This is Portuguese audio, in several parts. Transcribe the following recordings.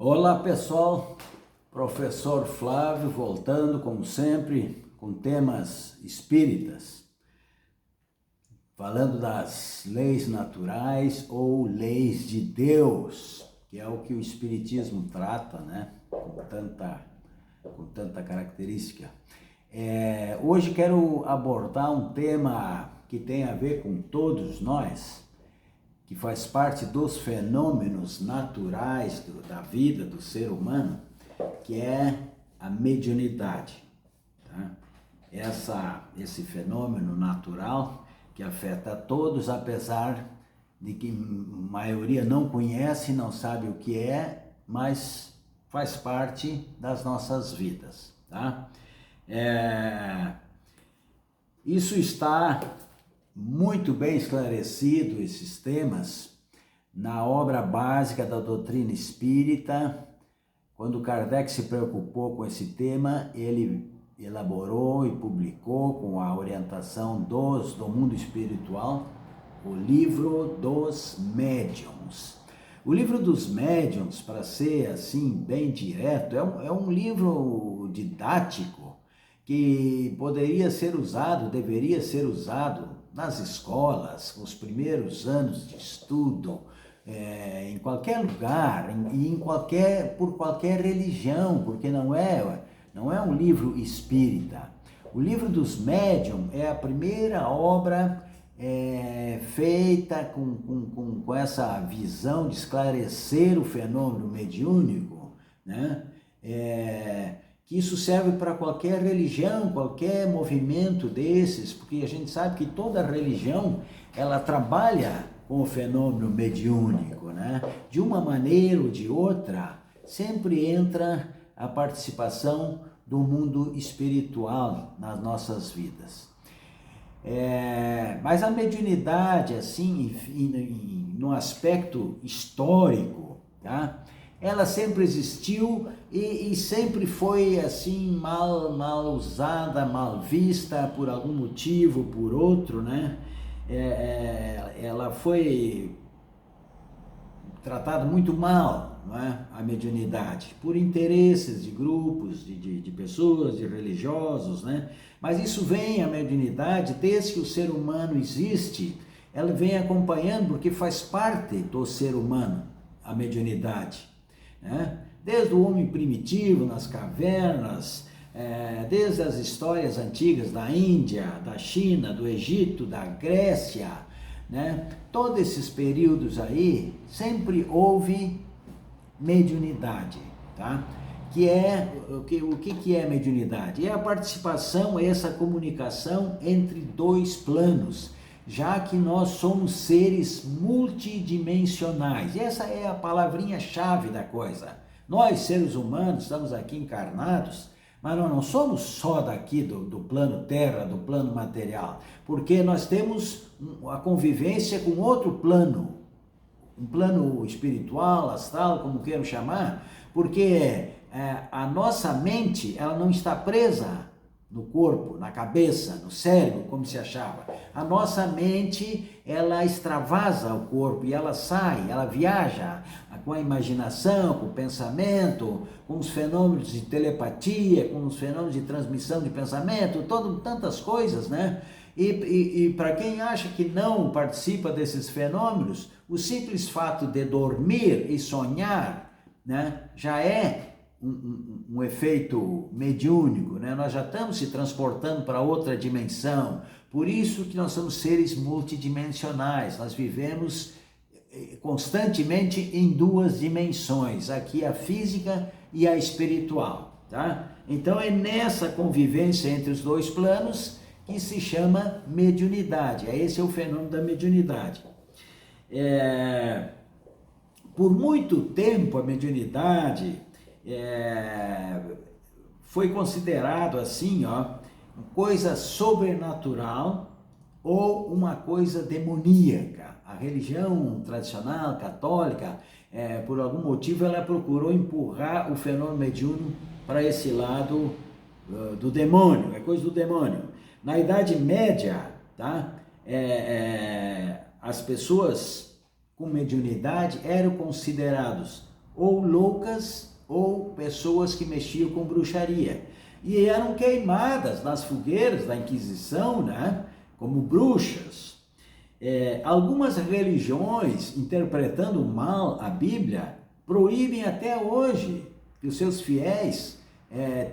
Olá pessoal, professor Flávio voltando como sempre com temas espíritas, falando das leis naturais ou leis de Deus, que é o que o espiritismo trata, né? Com tanta característica. Hoje quero abordar um tema que tem a ver com todos nós, que faz parte dos fenômenos naturais da vida do ser humano, que é a mediunidade. Tá? Esse fenômeno natural que afeta a todos, apesar de que a maioria não conhece, não sabe o que é, mas faz parte das nossas vidas. Tá? Isso está muito bem esclarecido, esses temas, na obra básica da doutrina espírita. Quando Kardec se preocupou com esse tema, ele elaborou e publicou, com a orientação do mundo espiritual, o Livro dos Médiuns. O Livro dos Médiuns, para ser assim bem direto, é um livro didático que poderia ser usado, deveria ser usado nas escolas, nos primeiros anos de estudo, em qualquer lugar, por qualquer religião, porque não é um livro espírita. O Livro dos Médiuns é a primeira obra feita com essa visão de esclarecer o fenômeno mediúnico, né? Que isso serve para qualquer religião, qualquer movimento desses, porque a gente sabe que toda religião, ela trabalha com o fenômeno mediúnico, né? De uma maneira ou de outra, sempre entra a participação do mundo espiritual nas nossas vidas. Mas a mediunidade, assim, no aspecto histórico, tá? Ela sempre existiu e sempre foi assim mal usada, mal vista por algum motivo, por outro, né? Ela foi tratada muito mal, não é? A mediunidade, por interesses de grupos, de pessoas, de religiosos, né? Mas isso vem, a mediunidade, desde que o ser humano existe, ela vem acompanhando, porque faz parte do ser humano, a mediunidade. Desde o homem primitivo nas cavernas, desde as histórias antigas da Índia, da China, do Egito, da Grécia, né? Todos esses períodos aí sempre houve mediunidade, tá? O que é mediunidade? É a participação, essa comunicação entre dois planos, já que nós somos seres multidimensionais. E essa é a palavrinha-chave da coisa. Nós, seres humanos, estamos aqui encarnados, mas nós não somos só daqui do plano terra, do plano material, porque nós temos a convivência com outro plano, um plano espiritual, astral, como queiram chamar, porque a nossa mente, ela não está presa no corpo, na cabeça, no cérebro, como se achava. A nossa mente, ela extravasa o corpo e ela sai, ela viaja com a imaginação, com o pensamento, com os fenômenos de telepatia, com os fenômenos de transmissão de pensamento, tantas coisas, né? E para quem acha que não participa desses fenômenos, o simples fato de dormir e sonhar, né, já é um efeito mediúnico, né? Nós já estamos se transportando para outra dimensão. Por isso que nós somos seres multidimensionais. Nós vivemos constantemente em duas dimensões, aqui a física e a espiritual, tá? Então é nessa convivência entre os dois planos que se chama mediunidade. Esse é o fenômeno da mediunidade. Por muito tempo a mediunidade foi considerado assim, coisa sobrenatural ou uma coisa demoníaca. A religião tradicional, católica, por algum motivo, ela procurou empurrar o fenômeno mediúnico para esse lado do demônio, é coisa do demônio. Na Idade Média, tá? As pessoas com mediunidade eram considerados ou loucas, ou pessoas que mexiam com bruxaria. E eram queimadas nas fogueiras da Inquisição, né? Como bruxas. Algumas religiões, interpretando mal a Bíblia, proíbem até hoje que os seus fiéis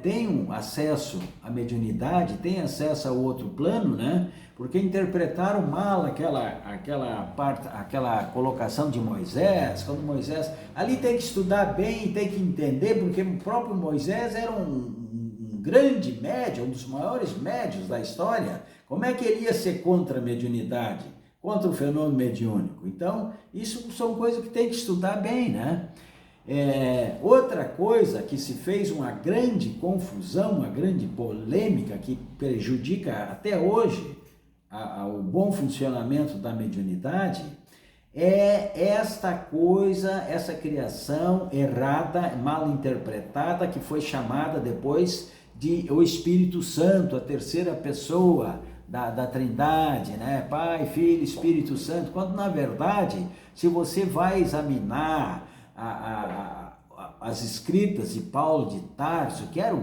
tenham acesso à mediunidade, tenham acesso ao outro plano, né? Porque interpretaram mal aquela colocação de Moisés, quando Moisés... Ali tem que estudar bem, tem que entender, porque o próprio Moisés era um grande médium, um dos maiores médiuns da história. Como é que ele ia ser contra a mediunidade? Contra o fenômeno mediúnico? Então, isso são coisas que tem que estudar bem, né? Outra coisa que se fez uma grande confusão, uma grande polêmica que prejudica até hoje o bom funcionamento da mediunidade, esta coisa, essa criação errada, mal interpretada, que foi chamada depois de o Espírito Santo, a terceira pessoa da Trindade, né? Pai, Filho, Espírito Santo, quando na verdade, se você vai examinar as escritas de Paulo de Tarso, que era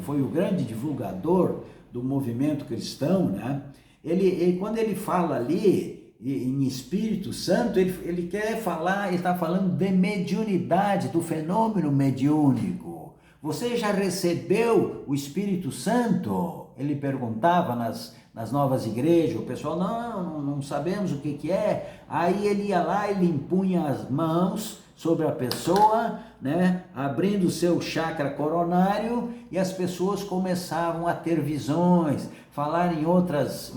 foi o grande divulgador do movimento cristão, né? Quando ele fala ali em Espírito Santo, ele quer falar, ele está falando de mediunidade, do fenômeno mediúnico. Você já recebeu o Espírito Santo? Ele perguntava nas novas igrejas, o pessoal, não sabemos o que é. Aí ele ia lá, ele impunha as mãos sobre a pessoa, né, abrindo o seu chakra coronário, e as pessoas começavam a ter visões, falar em outras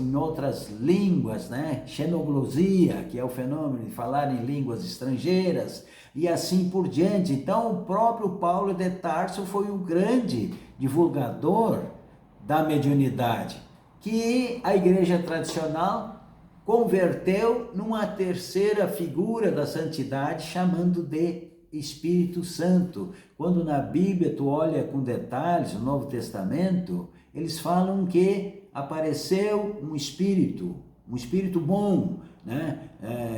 línguas, né, xenoglosia, que é o fenômeno de falar em línguas estrangeiras, e assim por diante. Então o próprio Paulo de Tarso foi um grande divulgador da mediunidade, que a igreja tradicional converteu numa terceira figura da santidade, chamando de Espírito Santo. Quando na Bíblia tu olha com detalhes, no Novo Testamento, eles falam que apareceu um espírito bom, né?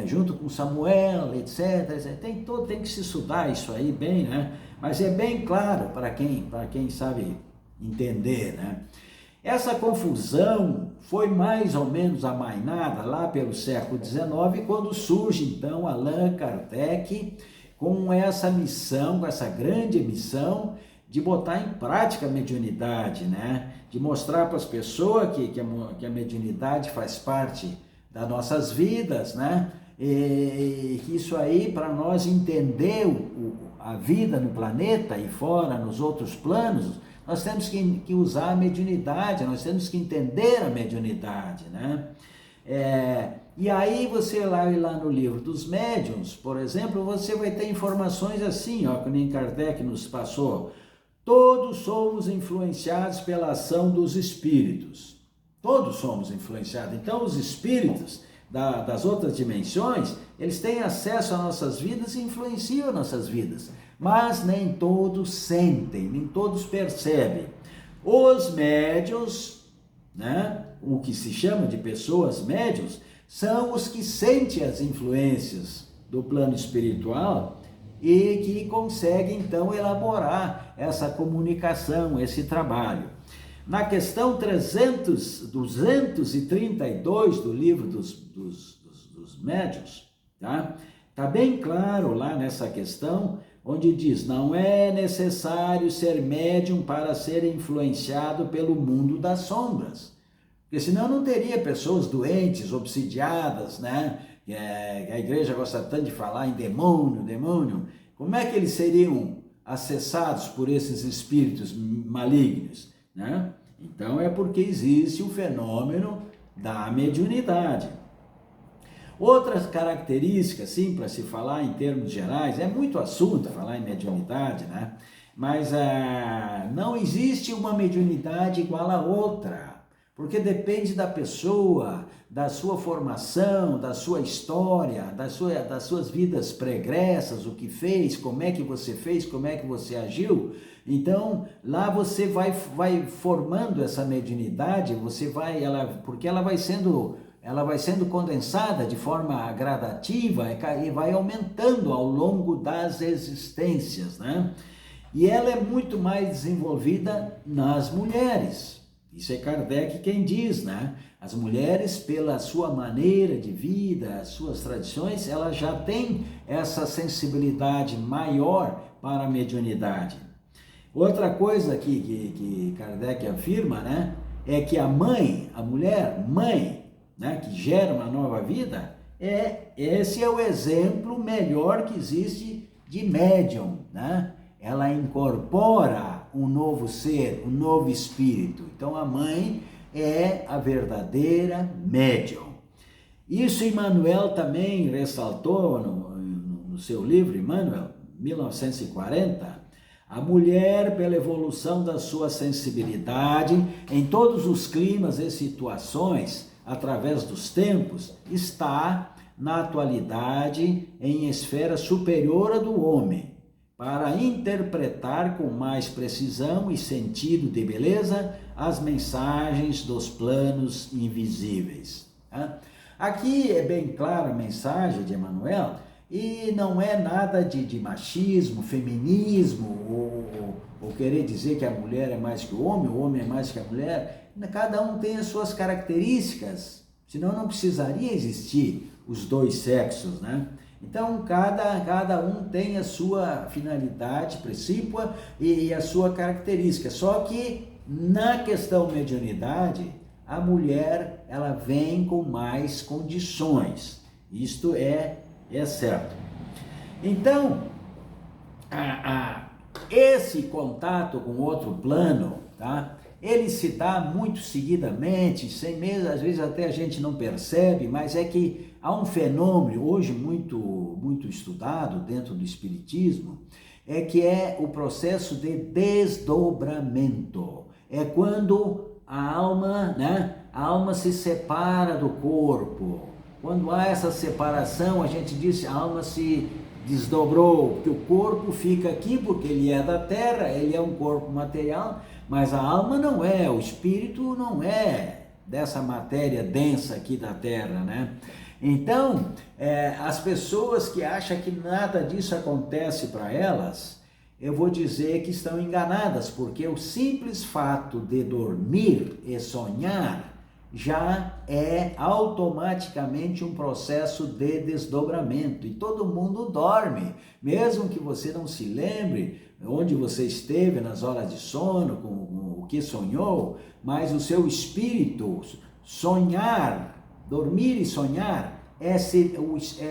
Junto com Samuel, etc. Tem que se estudar isso aí bem, né? Mas é bem claro para quem sabe entender, né? Essa confusão foi mais ou menos amainada lá pelo século XIX, quando surge então Allan Kardec com essa missão, com essa grande missão de botar em prática a mediunidade, né? De mostrar para as pessoas que a mediunidade faz parte das nossas vidas, né? E que isso aí, para nós entender a vida no planeta e fora, nos outros planos, nós temos que usar a mediunidade, nós temos que entender a mediunidade, né? E aí você lá no livro dos médiuns, por exemplo, você vai ter informações assim, ó, que nem Kardec nos passou. Todos somos influenciados pela ação dos espíritos. Todos somos influenciados. Então os espíritos das outras dimensões, eles têm acesso às nossas vidas e influenciam nossas vidas. Mas nem todos sentem, nem todos percebem. Os médiuns, né, o que se chama de pessoas médiuns, são os que sentem as influências do plano espiritual e que conseguem então elaborar essa comunicação, esse trabalho. Na questão 232 do livro dos médiuns, tá bem claro lá nessa questão, onde diz: não é necessário ser médium para ser influenciado pelo mundo das sombras. Porque senão não teria pessoas doentes, obsidiadas, né? A igreja gosta tanto de falar em demônio. Como é que eles seriam acessados por esses espíritos malignos, né? Então é porque existe o fenômeno da mediunidade. Outras características, sim, para se falar em termos gerais, é muito assunto falar em mediunidade, né? Mas não existe uma mediunidade igual a outra, porque depende da pessoa, da sua formação, da sua história, das suas vidas pregressas, o que fez, como é que você fez, como é que você agiu. Então, lá você vai formando essa mediunidade, porque ela vai sendo ela vai sendo condensada de forma gradativa e vai aumentando ao longo das existências, né? E ela é muito mais desenvolvida nas mulheres. Isso é Kardec quem diz, né? As mulheres, pela sua maneira de vida, as suas tradições, elas já têm essa sensibilidade maior para a mediunidade. Outra coisa que Kardec afirma, né? É que a mãe, a mulher mãe, né, que gera uma nova vida, esse é o exemplo melhor que existe de médium, né? Ela incorpora um novo ser, um novo espírito. Então a mãe é a verdadeira médium. Isso Emmanuel também ressaltou no seu livro, Emmanuel, 1940, a mulher, pela evolução da sua sensibilidade, em todos os climas e situações, através dos tempos, está, na atualidade, em esfera superior à do homem, para interpretar com mais precisão e sentido de beleza as mensagens dos planos invisíveis. Aqui é bem clara a mensagem de Emmanuel, e não é nada de machismo, feminismo, ou querer dizer que a mulher é mais que o homem é mais que a mulher. Cada um tem as suas características, senão não precisaria existir os dois sexos, né? Então, cada um tem a sua finalidade precípua e a sua característica. Só que, na questão mediunidade, a mulher, ela vem com mais condições. Isto é certo. Então, esse contato com outro plano, tá? Ele se dá muito seguidamente, sem mesmo, às vezes até a gente não percebe, mas é que há um fenômeno hoje muito estudado dentro do espiritismo, que é o processo de desdobramento. É quando a alma, né, a alma se separa do corpo. Quando há essa separação, a gente diz que a alma se desdobrou, porque o corpo fica aqui porque ele é da terra, ele é um corpo material, mas a alma não é, o espírito não é dessa matéria densa aqui da terra, né? Então, as pessoas que acham que nada disso acontece para elas, eu vou dizer que estão enganadas, porque o simples fato de dormir e sonhar já é automaticamente um processo de desdobramento, e todo mundo dorme, mesmo que você não se lembre onde você esteve nas horas de sono, com o que sonhou, mas o seu espírito, sonhar, dormir e sonhar, é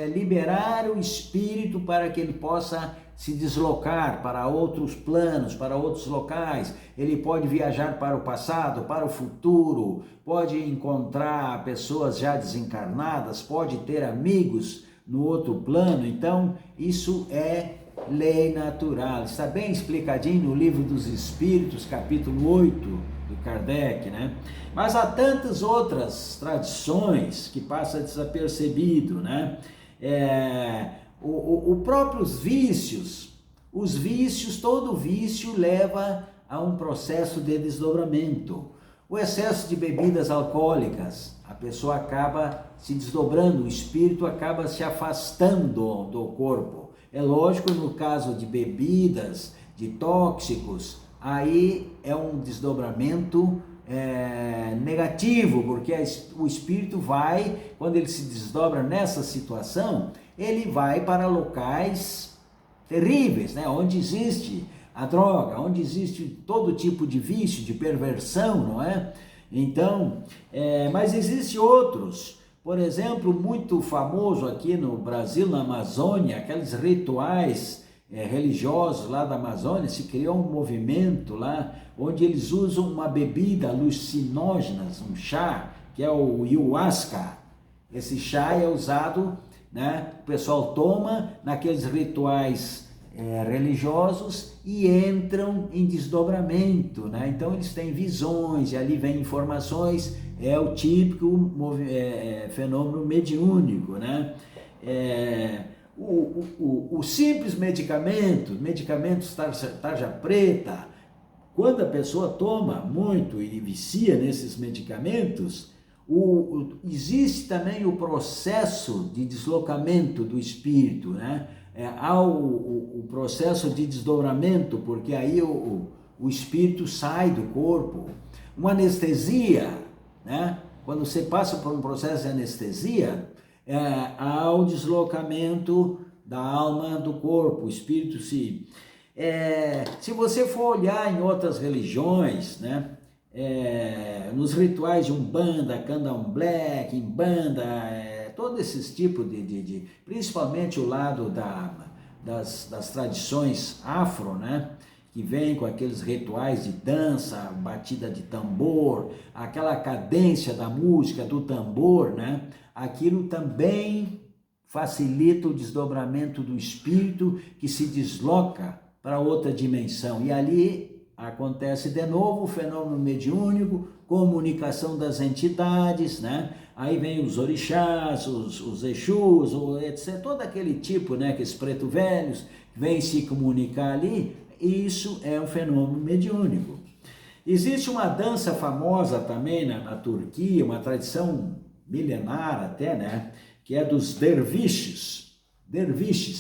liberar o espírito para que ele possa se deslocar para outros planos, para outros locais. Ele pode viajar para o passado, para o futuro, pode encontrar pessoas já desencarnadas, pode ter amigos no outro plano. Então, isso é lei natural. Está bem explicadinho no Livro dos Espíritos, capítulo 8 de Kardec, né? Mas há tantas outras tradições que passam desapercebido, né? Os próprios vícios, todo vício leva a um processo de desdobramento. O excesso de bebidas alcoólicas, a pessoa acaba se desdobrando, o espírito acaba se afastando do corpo. É lógico, no caso de bebidas, de tóxicos, aí é um desdobramento negativo, porque o espírito vai, quando ele se desdobra nessa situação, ele vai para locais terríveis, né? Onde existe a droga, onde existe todo tipo de vício, de perversão, não é? Então, mas existem outros, por exemplo, muito famoso aqui no Brasil, na Amazônia, aqueles rituais religiosos lá da Amazônia. Se criou um movimento lá, onde eles usam uma bebida alucinógena, um chá, que é o ayahuasca. Esse chá é usado, né? O pessoal toma naqueles rituais religiosos e entram em desdobramento, né? Então eles têm visões e ali vem informações, é o típico fenômeno mediúnico, né? O simples medicamentos tarja preta, quando a pessoa toma muito e vicia nesses medicamentos, Existe também o processo de deslocamento do espírito, né? Há o processo de desdobramento, porque aí o espírito sai do corpo. Uma anestesia, né? Quando você passa por um processo de anestesia, há o deslocamento da alma do corpo, o espírito se... se você for olhar em outras religiões, né? Nos rituais de Umbanda, Candomblé, Quimbanda, todos esses tipos principalmente o lado das tradições afro, né? Que vem com aqueles rituais de dança, batida de tambor, aquela cadência da música, do tambor, né? Aquilo também facilita o desdobramento do espírito que se desloca para outra dimensão. E ali acontece de novo o fenômeno mediúnico, comunicação das entidades, né? Aí vem os orixás, os exus, etc. Todo aquele tipo, né? Aqueles preto velhos, vêm se comunicar ali. Isso é um fenômeno mediúnico. Existe uma dança famosa também na Turquia, uma tradição milenar até, né? Que é dos derviches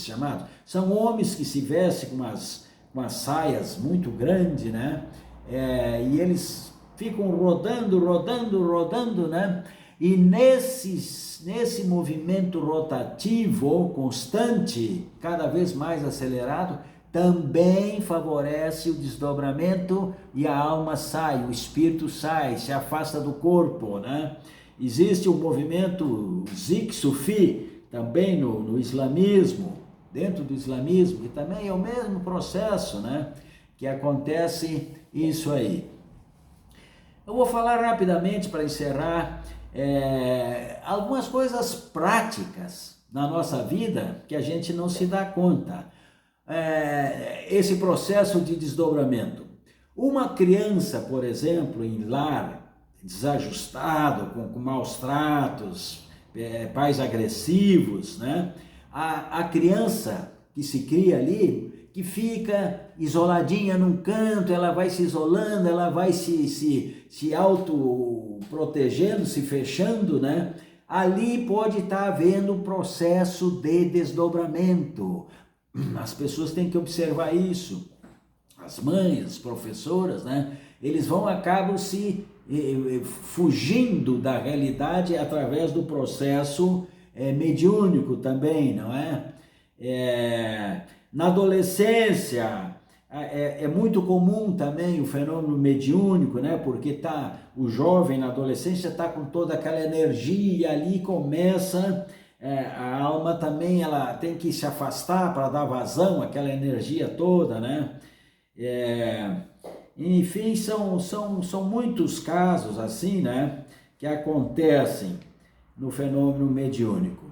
chamados. São homens que se vestem com umas saias muito grandes, né? E eles ficam rodando, né? E nesse movimento rotativo constante, cada vez mais acelerado, também favorece o desdobramento e a alma sai, o espírito sai, se afasta do corpo, né? Existe o movimento Zik Sufi, também no islamismo, dentro do islamismo, que também é o mesmo processo, né? Que acontece isso aí. Eu vou falar rapidamente para encerrar algumas coisas práticas na nossa vida que a gente não se dá conta. Esse processo de desdobramento. Uma criança, por exemplo, em lar desajustado, com maus tratos, pais agressivos, né? A criança que se cria ali, que fica isoladinha num canto, ela vai se isolando, ela vai se autoprotegendo, se fechando, né? Ali pode estar havendo um processo de desdobramento. As pessoas têm que observar isso. As mães, as professoras, né? Eles acabam se fugindo da realidade através do processo mediúnico também, não é? Na adolescência é muito comum também o fenômeno mediúnico, né? Porque o jovem na adolescência está com toda aquela energia e ali começa a alma também, ela tem que se afastar para dar vazão àquela energia toda, né? Enfim, são muitos casos assim, né? Que acontecem no fenômeno mediúnico.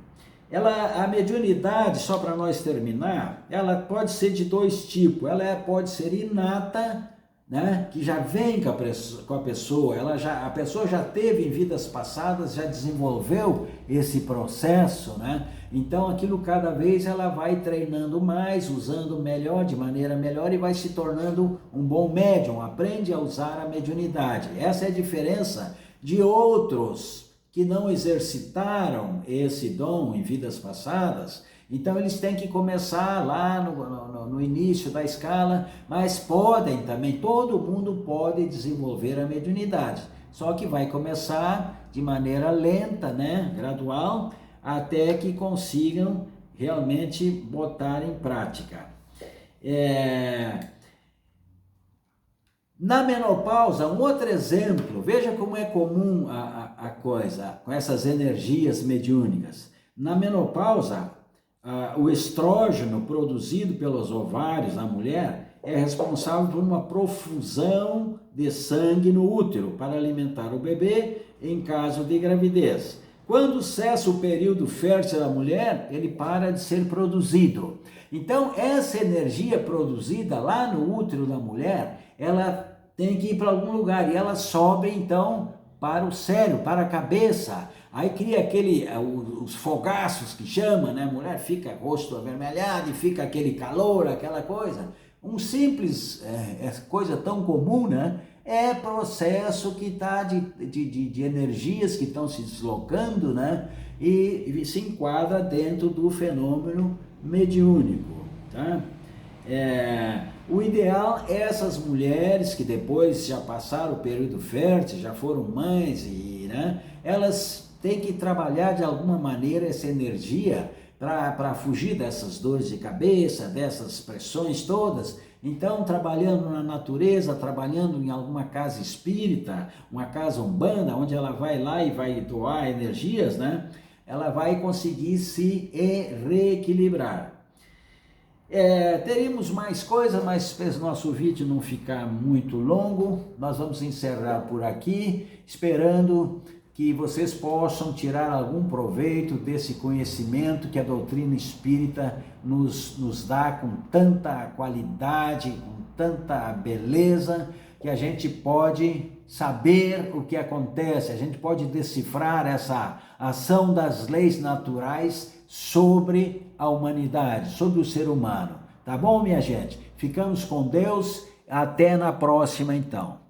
A mediunidade, só para nós terminar, ela pode ser de dois tipos. Ela pode ser inata, né? Que já vem com a pessoa, a pessoa já teve em vidas passadas, já desenvolveu esse processo, né? Então aquilo cada vez ela vai treinando mais, usando melhor, de maneira melhor e vai se tornando um bom médium, aprende a usar a mediunidade. Essa é a diferença de outros que não exercitaram esse dom em vidas passadas. Então eles têm que começar lá no início da escala, mas podem também, todo mundo pode desenvolver a mediunidade, só que vai começar de maneira lenta, né, gradual, até que consigam realmente botar em prática. Na menopausa, um outro exemplo, veja como é comum a coisa, com essas energias mediúnicas. Na menopausa, o estrógeno produzido pelos ovários na mulher é responsável por uma profusão de sangue no útero para alimentar o bebê em caso de gravidez. Quando cessa o período fértil da mulher, ele para de ser produzido. Então, essa energia produzida lá no útero da mulher, ela tem que ir para algum lugar e ela sobe então para o cérebro, para a cabeça. Aí cria os fogaços que chama, né? A mulher fica rosto avermelhado e fica aquele calor, aquela coisa. Um simples coisa tão comum, né? é processo que está de energias que estão se deslocando, né? E se enquadra dentro do fenômeno mediúnico, tá? O ideal é essas mulheres que depois já passaram o período fértil, já foram mães, né, elas têm que trabalhar de alguma maneira essa energia para fugir dessas dores de cabeça, dessas pressões todas. Então, trabalhando na natureza, trabalhando em alguma casa espírita, uma casa umbanda, onde ela vai lá e vai doar energias, né? Ela vai conseguir se reequilibrar. Teríamos mais coisa, mas para o nosso vídeo não ficar muito longo, nós vamos encerrar por aqui, esperando que vocês possam tirar algum proveito desse conhecimento que a doutrina espírita nos dá com tanta qualidade, com tanta beleza, que a gente pode saber o que acontece, a gente pode decifrar essa ação das leis naturais sobre a humanidade, sobre o ser humano. Tá bom, minha gente? Ficamos com Deus. Até na próxima, então.